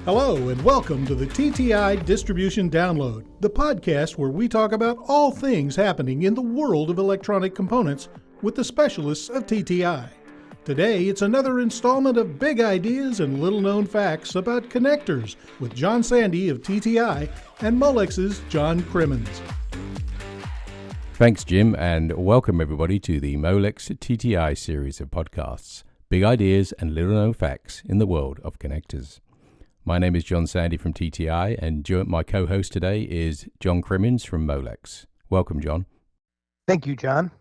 Hello and welcome to the TTI Distribution Download, the podcast where we talk about all things happening in the world of electronic components with the specialists of TTI. Today, it's another installment of big ideas and little-known facts about connectors with John Sandy of TTI and Molex's John Crimmins. Thanks, Jim, and welcome everybody to the Molex TTI series of podcasts, big ideas and little-known facts in the world of connectors. My name is John Sandy from TTI, and my co-host today is John Crimmins from Molex. Welcome, John. Thank you, John.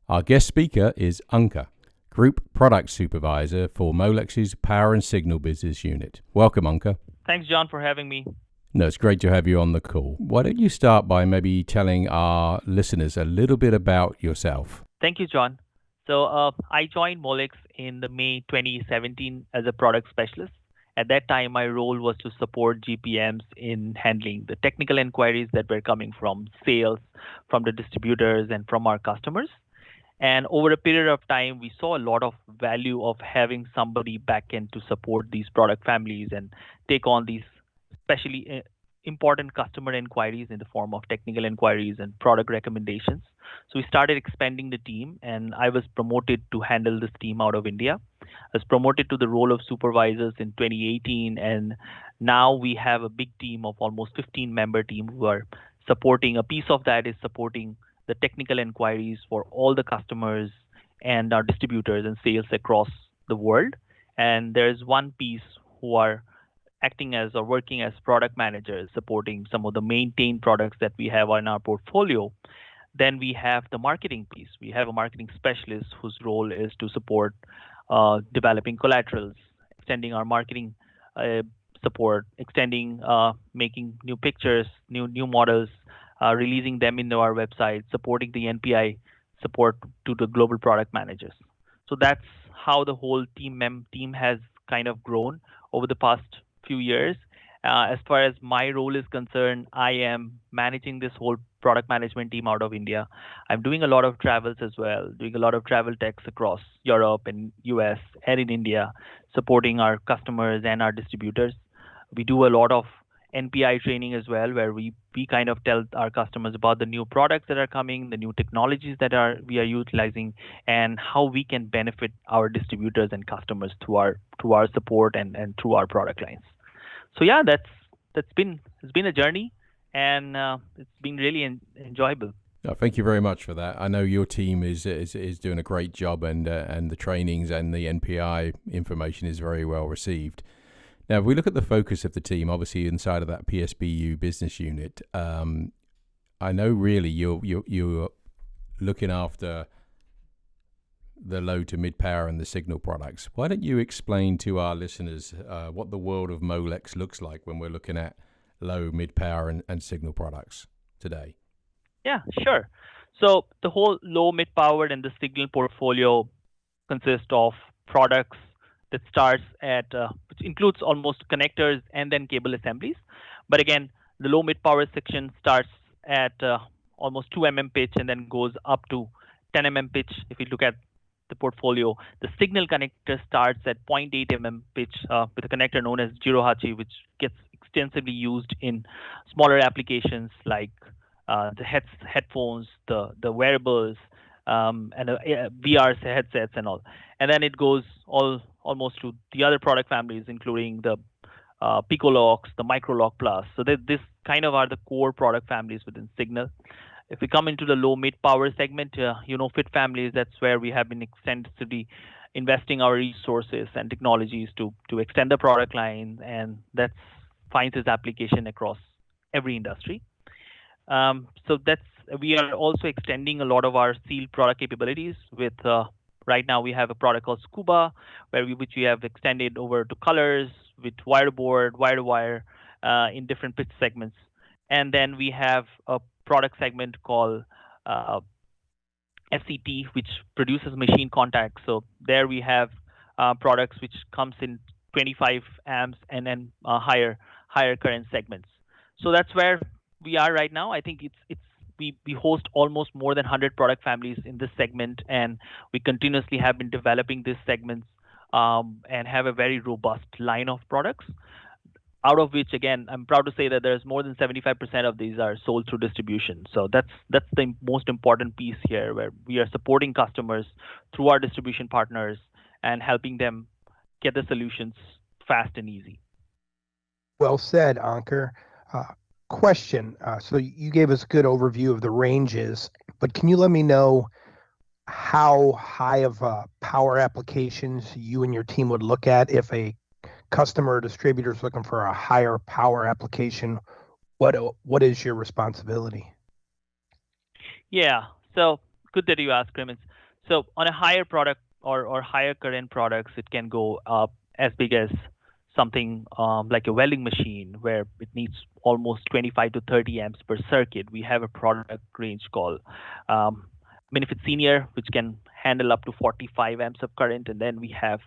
Our guest speaker is Anka, Group Product Supervisor for Molex's Power and Signal Business Unit. Welcome, Anka. Thanks, John, for having me. No, it's great to have you on the call. Why don't you start by maybe telling our listeners a little bit about yourself? Thank you, John. So I joined Molex in the May 2017 as a product specialist. At that time, my role was to support GPMs in handling the technical inquiries that were coming from sales, from the distributors, and from our customers. And over a period of time, we saw a lot of value of having somebody back end to support these product families and take on these especially important customer inquiries in the form of technical inquiries and product recommendations. So we started expanding the team, and I was promoted to handle this team out of India. I was promoted to the role of supervisors in 2018, and now we have a big team of almost 15-member team who are supporting. A piece of that is supporting the technical inquiries for all the customers and our distributors and sales across the world. And there's one piece who are acting as or working as product managers, supporting some of the maintained products that we have in our portfolio. Then we have the marketing piece. We have a marketing specialist whose role is to support developing collaterals, extending our marketing support, making new pictures, new models, releasing them into our website, supporting the NPI support to the global product managers. So that's how the whole team has kind of grown over the past few years. As far as my role is concerned, I am managing this whole product management team out of India. I'm doing a lot of travels as well, doing a lot of travel techs across Europe and US and in India, supporting our customers and our distributors. We do a lot of NPI training as well, where we kind of tell our customers about the new products that are coming, the new technologies that we are utilizing, and how we can benefit our distributors and customers through our support and through our product lines. So yeah, it's been a journey, and it's been really enjoyable. No, thank you very much for that. I know your team is doing a great job, and the trainings and the NPI information is very well received. Now, if we look at the focus of the team, obviously inside of that PSBU business unit, I know really you're looking after the low to mid power and the signal products. Why don't you explain to our listeners what the world of Molex looks like when we're looking at low, mid power and signal products today? Yeah, sure. So the whole low, mid powered and the signal portfolio consists of products that starts at, which includes almost connectors and then cable assemblies. But again, the low mid power section starts at almost 2 mm pitch and then goes up to 10 mm pitch. If you look at the portfolio, the signal connector starts at 0.8 mm pitch with a connector known as Jirohachi, which gets extensively used in smaller applications like the headphones, the wearables, and VR headsets and all. And then it goes almost to the other product families, including the Pico Locks, the Micro Lock Plus. So this kind of are the core product families within Signal. If we come into the low mid power segment, fit families, that's where we have been extensively investing our resources and technologies to extend the product line, and that finds its application across every industry. So we are also extending a lot of our sealed product capabilities with right now we have a product called Scuba, which we have extended over to colors with wire-to-board, wire-to-wire in different pitch segments. And then we have a product segment called FCT, which produces machine contact. So there we have products which comes in 25 amps and then higher current segments. So that's where we are right now. I think we host almost more than 100 product families in this segment, and we continuously have been developing these segments and have a very robust line of products. out of which, again, I'm proud to say that there's more than 75% of these are sold through distribution. So that's the most important piece here, where we are supporting customers through our distribution partners and helping them get the solutions fast and easy. Well said, Ankur. Question. So you gave us a good overview of the ranges, but can you let me know how high of power applications you and your team would look at if a customer or distributor is looking for a higher power application? What is your responsibility? Yeah, so good that you asked, Crimmins. So on a higher product or higher current products, it can go up as big as something like a welding machine, where it needs almost 25 to 30 amps per circuit. We have a product range called Benefit Senior, which can handle up to 45 amps of current. And then we have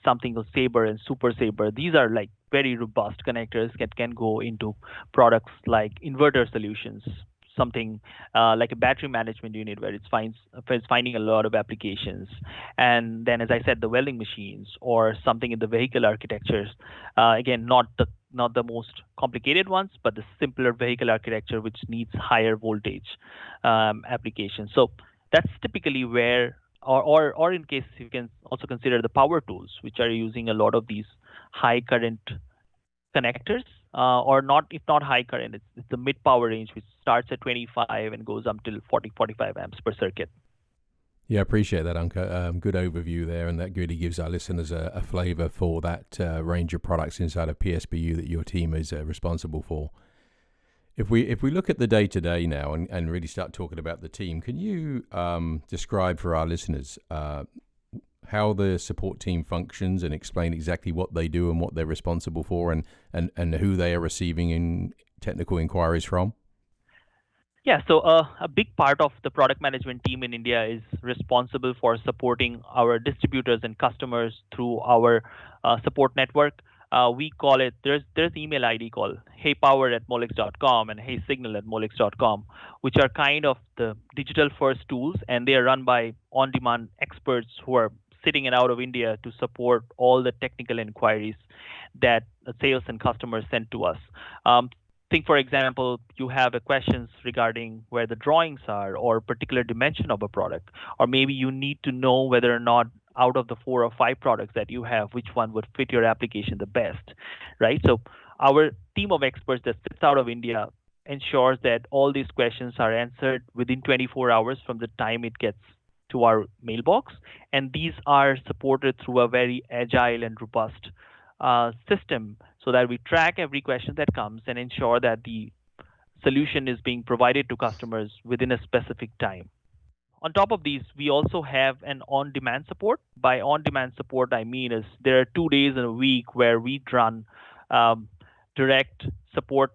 something called Saber and Super Saber. These are like very robust connectors that can go into products like inverter solutions, something like a battery management unit, where it's finding a lot of applications. And then, as I said, the welding machines or something in the vehicle architectures. Again, not the most complicated ones, but the simpler vehicle architecture which needs higher voltage applications. So that's typically where, or in case you can also consider the power tools, which are using a lot of these high current connectors, or not, if not high current, it's the mid power range, which starts at 25 and goes up till 40, 45 amps per circuit. Yeah, I appreciate that, Ankur. Good overview there, and that really gives our listeners a flavor for that range of products inside of PSBU that your team is responsible for. If we look at the day-to-day now and really start talking about the team, can you describe for our listeners how the support team functions and explain exactly what they do and what they're responsible for, and who they are receiving in technical inquiries from? Yeah, so a big part of the product management team in India is responsible for supporting our distributors and customers through our support network. We call it, there's email ID called heypower@molex.com and heysignal@molex.com, which are kind of the digital first tools, and they are run by on-demand experts who are sitting out of India to support all the technical inquiries that sales and customers send to us. Think, for example, you have questions regarding where the drawings are or particular dimension of a product, or maybe you need to know whether or not out of the 4 or 5 products that you have, which one would fit your application the best, right? So our team of experts that sits out of India ensures that all these questions are answered within 24 hours from the time it gets to our mailbox, and these are supported through a very agile and robust system, so that we track every question that comes and ensure that the solution is being provided to customers within a specific time. On top of these, we also have an on-demand support. By on-demand support, I mean is there are 2 days in a week where we run direct support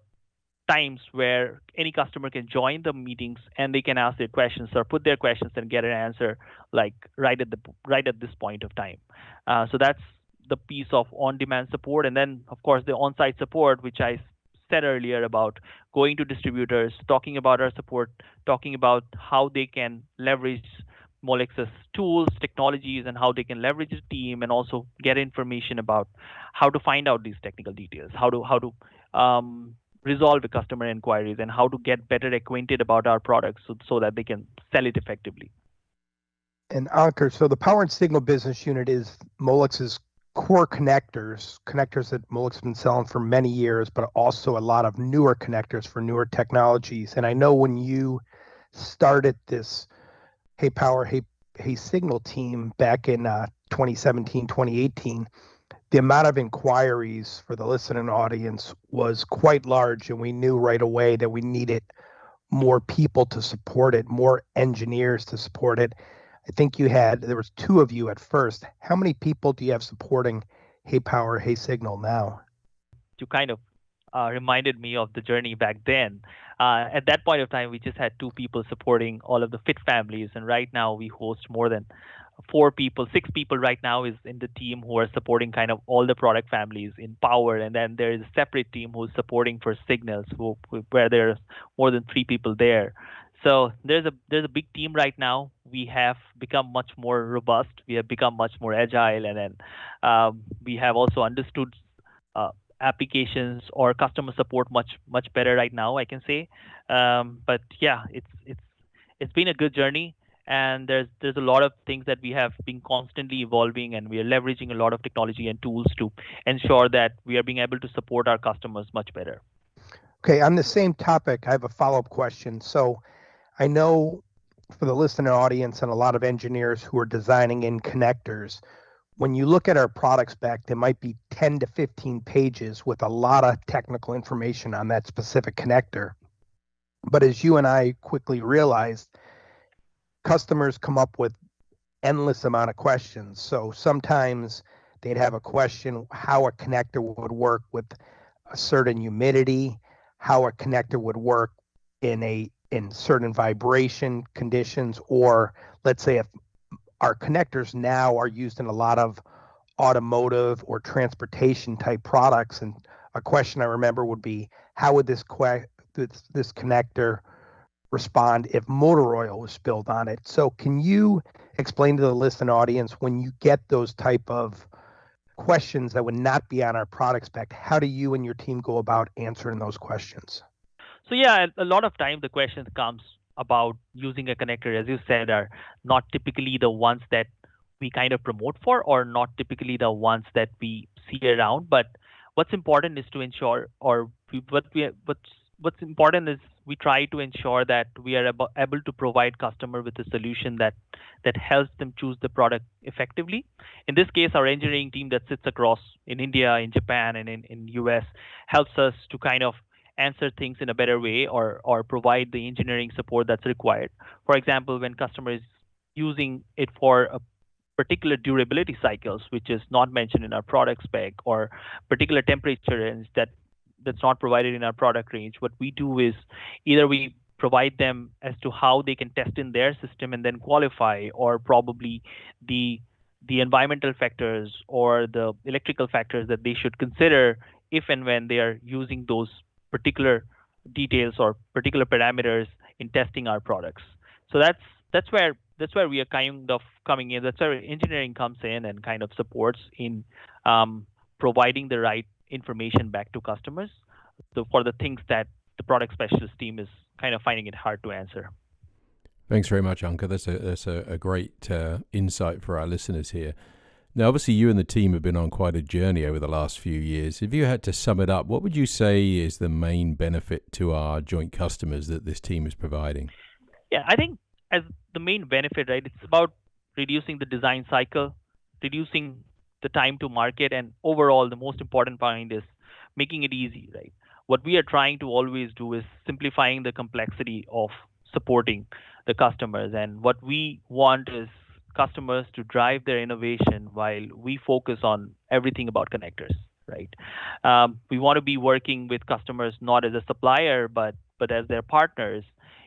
times where any customer can join the meetings and they can ask their questions or put their questions and get an answer like right at this point of time. So that's the piece of on-demand support. And then, of course, the on-site support, which I said earlier about going to distributors, talking about our support, talking about how they can leverage Molex's tools, technologies, and how they can leverage the team, and also get information about how to find out these technical details, how to resolve the customer inquiries, and how to get better acquainted about our products so that they can sell it effectively. And Ankur, so the Power and Signal business unit is Molex's core connectors that Molex has been selling for many years, but also a lot of newer connectors for newer technologies. And I know when you started this Hey Power, Hey Signal team back in 2017, 2018, the amount of inquiries for the listening audience was quite large, and we knew right away that we needed more people to support it, more engineers to support it. I think there was 2 of you at first. How many people do you have supporting Hey Power, Hey Signal now? You kind of reminded me of the journey back then. At that point of time, we just had 2 people supporting all of the FIT families, and right now we host more than 6 people right now is in the team who are supporting kind of all the product families in power, and then there is a separate team who's supporting for signals, where there's more than 3 people there. So there's a big team right now. We have become much more robust. We have become much more agile, and then we have also understood applications or customer support much better right now, I can say. But yeah, it's been a good journey, and there's a lot of things that we have been constantly evolving, and we are leveraging a lot of technology and tools to ensure that we are being able to support our customers much better. Okay, on the same topic, I have a follow-up question. So I know for the listener audience and a lot of engineers who are designing in connectors, when you look at our product spec, there might be 10 to 15 pages with a lot of technical information on that specific connector. But as you and I quickly realized, customers come up with endless amount of questions. So sometimes they'd have a question how a connector would work with a certain humidity, how a connector would work in certain vibration conditions, or let's say if our connectors now are used in a lot of automotive or transportation type products. And a question I remember would be, how would this connector respond if motor oil was spilled on it? So can you explain to the listening audience, when you get those type of questions that would not be on our product spec, how do you and your team go about answering those questions? So yeah, a lot of time the question comes about using a connector, as you said, are not typically the ones that we kind of promote for, or not typically the ones that we see around. But what's important is to ensure, or what's important is we try to ensure that we are able to provide customer with a solution that helps them choose the product effectively. In this case, our engineering team that sits across in India, in Japan, and in US helps us to kind of answer things in a better way, or provide the engineering support that's required. For example, when customer is using it for a particular durability cycles, which is not mentioned in our product spec, or particular temperature range that's not provided in our product range, what we do is either we provide them as to how they can test in their system and then qualify, or probably the environmental factors or the electrical factors that they should consider if and when they are using those particular details or particular parameters in testing our products. So that's where we are kind of coming in. That's where engineering comes in and kind of supports in providing the right information back to customers, for the things that the product specialist team is kind of finding it hard to answer. Thanks very much, Anka. That's a great insight for our listeners here. Now, obviously, you and the team have been on quite a journey over the last few years. If you had to sum it up, what would you say is the main benefit to our joint customers that this team is providing? Yeah, I think as the main benefit, right, it's about reducing the design cycle, reducing the time to market, and overall, the most important point is making it easy, right? What we are trying to always do is simplifying the complexity of supporting the customers. And what we want is customers to drive their innovation while we focus on everything about connectors, right? We want to be working with customers not as a supplier, but as their partners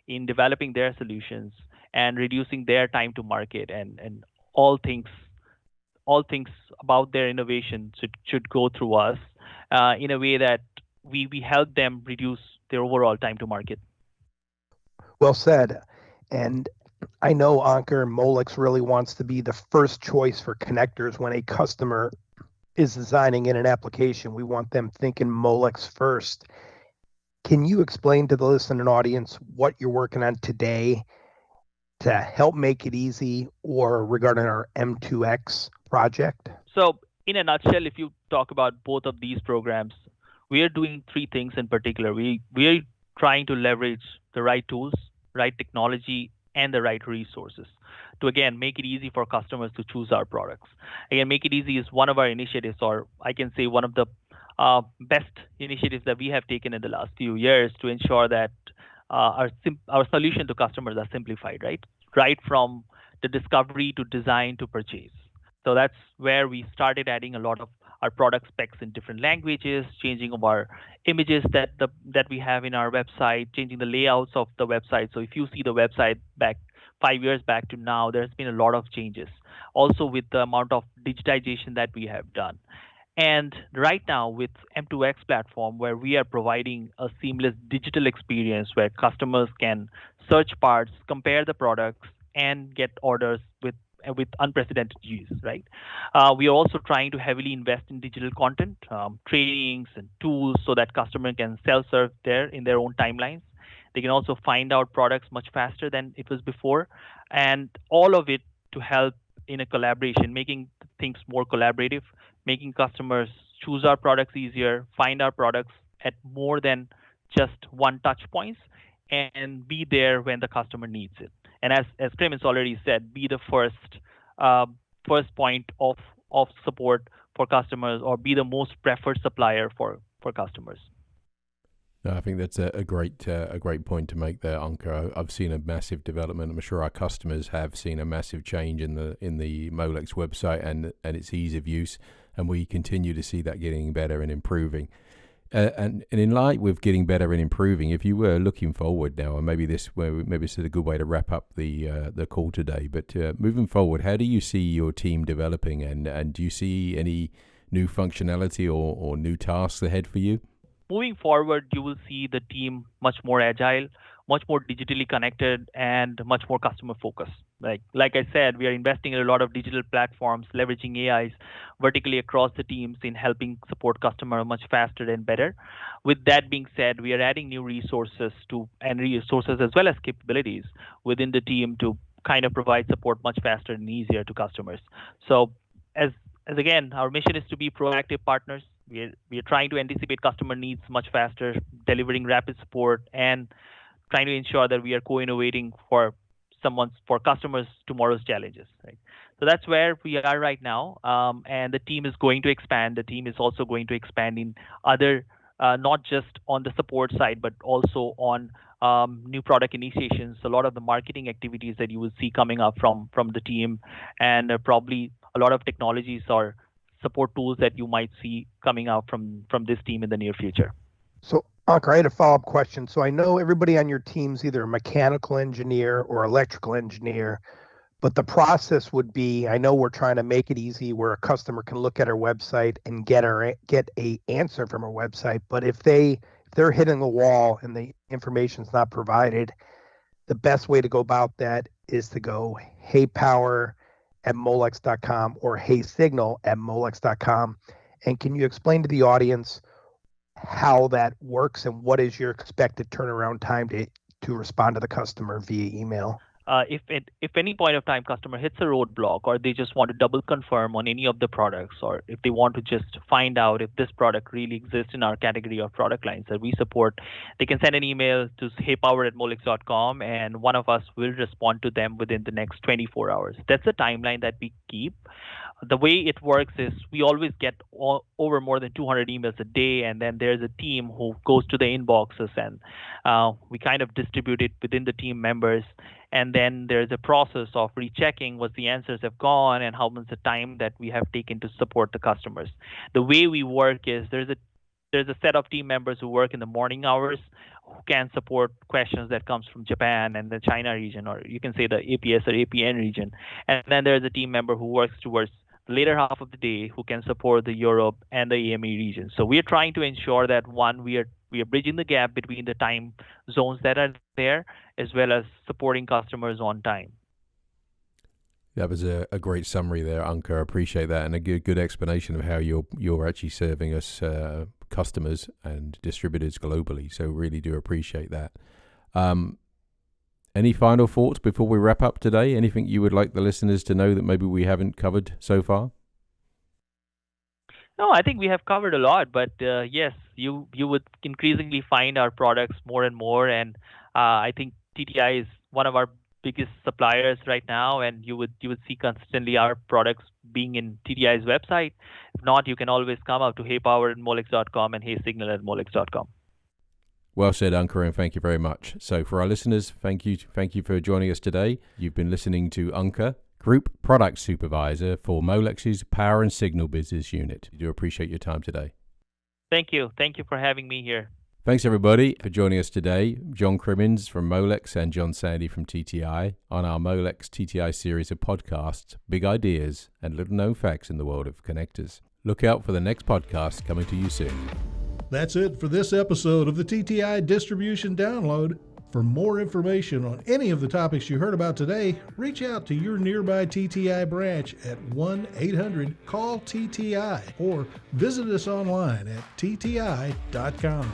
in developing their solutions and reducing their time to market, and all things about their innovation should go through us in a way that we help them reduce their overall time to market. Well said. And I know Ankur Molex really wants to be the first choice for connectors when a customer is designing in an application. We want them thinking Molex first. Can you explain to the listening audience what you're working on today to help make it easy, or regarding our M2X project? So in a nutshell, if you talk about both of these programs, we are doing three things in particular. We are trying to leverage the right tools, right technology, and the right resources to, again, make it easy for customers to choose our products. Again, make it easy is one of our initiatives, or I can say one of the best initiatives that we have taken in the last few years to ensure that our solution to customers are simplified, right from the discovery to design to purchase. So that's where we started adding a lot of our product specs in different languages, changing of our images that we have in our website, changing the layouts of the website. So if you see the website back 5 years back to now, there's been a lot of changes. Also with the amount of digitization that we have done. And right now with M2X platform, where we are providing a seamless digital experience where customers can search parts, compare the products, and get orders with with unprecedented use, right? We are also trying to heavily invest in digital content, trainings and tools so that customer can self-serve there in their own timelines. They can also find out products much faster than it was before, and all of it to help in a collaboration, making things more collaborative, making customers choose our products easier, find our products at more than just one touch points, and be there when the customer needs it. And as Crimmins already said, be the first point of support for customers, or be the most preferred supplier for customers. No, I think that's a great point to make there, Ankur. I've seen a massive development. I'm sure our customers have seen a massive change in the Molex website and its ease of use, and we continue to see that getting better and improving. And in light with getting better and improving, if you were looking forward now, and maybe this is a good way to wrap up the call today. But moving forward, how do you see your team developing, and do you see any new functionality or new tasks ahead for you? Moving forward, you will see the team much more agile, much more digitally connected, and much more customer focused. Like I said, we are investing in a lot of digital platforms, leveraging AIs vertically across the teams in helping support customer much faster and better. With that being said, we are adding new resources as well as capabilities within the team to kind of provide support much faster and easier to customers. So as again, our mission is to be proactive partners. We are trying to anticipate customer needs much faster, delivering rapid support, and trying to ensure that we are co-innovating for customers' tomorrow's challenges. Right? So that's where we are right now, and the team is going to expand. The team is also going to expand in other, not just on the support side, but also on new product initiations. A lot of the marketing activities that you will see coming up from the team, and probably a lot of technologies or support tools that you might see coming out from this team in the near future. So, Ankur, I had a follow-up question. So I know everybody on your team's either a mechanical engineer or electrical engineer, but the process would be, I know we're trying to make it easy where a customer can look at our website and get a answer from our website. But if they're hitting a wall and the information's not provided, the best way to go about that is to go heypower@molex.com or heysignal@molex.com. And can you explain to the audience how that works and what is your expected turnaround time to respond to the customer via email? If any point of time customer hits a roadblock, or they just want to double confirm on any of the products, or if they want to just find out if this product really exists in our category of product lines that we support, they can send an email to heypower@molex.com, and one of us will respond to them within the next 24 hours. That's the timeline that we keep. The way it works is we always get over more than 200 emails a day, and then there's a team who goes to the inboxes, and we kind of distribute it within the team members. And then there's a process of rechecking what the answers have gone and how much the time that we have taken to support the customers. The way we work is there's a set of team members who work in the morning hours who can support questions that comes from Japan and the China region, or you can say the APS or APN region. And then there's a team member who works towards the later half of the day who can support the Europe and the EME region. So we are trying to ensure that we are bridging the gap between the time zones that are there, as well as supporting customers on time. That was a great summary there, Ankur. I appreciate that, and a good explanation of how you're actually serving us customers and distributors globally. So really do appreciate that. Any final thoughts before we wrap up today? Anything you would like the listeners to know that maybe we haven't covered so far? No, I think we have covered a lot, but yes, you would increasingly find our products more and more, and I think TTI is one of our biggest suppliers right now, and you would see consistently our products being in TTI's website. If not, you can always come out to heypower@molex.com and heysignal@molex.com. Well said, Ankur, and thank you very much. So for our listeners, thank you for joining us today. You've been listening to Ankur, Group Product Supervisor for Molex's Power and Signal Business Unit. I do appreciate your time today. Thank you. Thank you for having me here. Thanks, everybody, for joining us today. John Crimmins from Molex and John Sandy from TTI on our Molex TTI series of podcasts, Big Ideas and Little Known Facts in the World of Connectors. Look out for the next podcast coming to you soon. That's it for this episode of the TTI Distribution Download. For more information on any of the topics you heard about today, reach out to your nearby TTI branch at 1-800-CALL-TTI or visit us online at tti.com.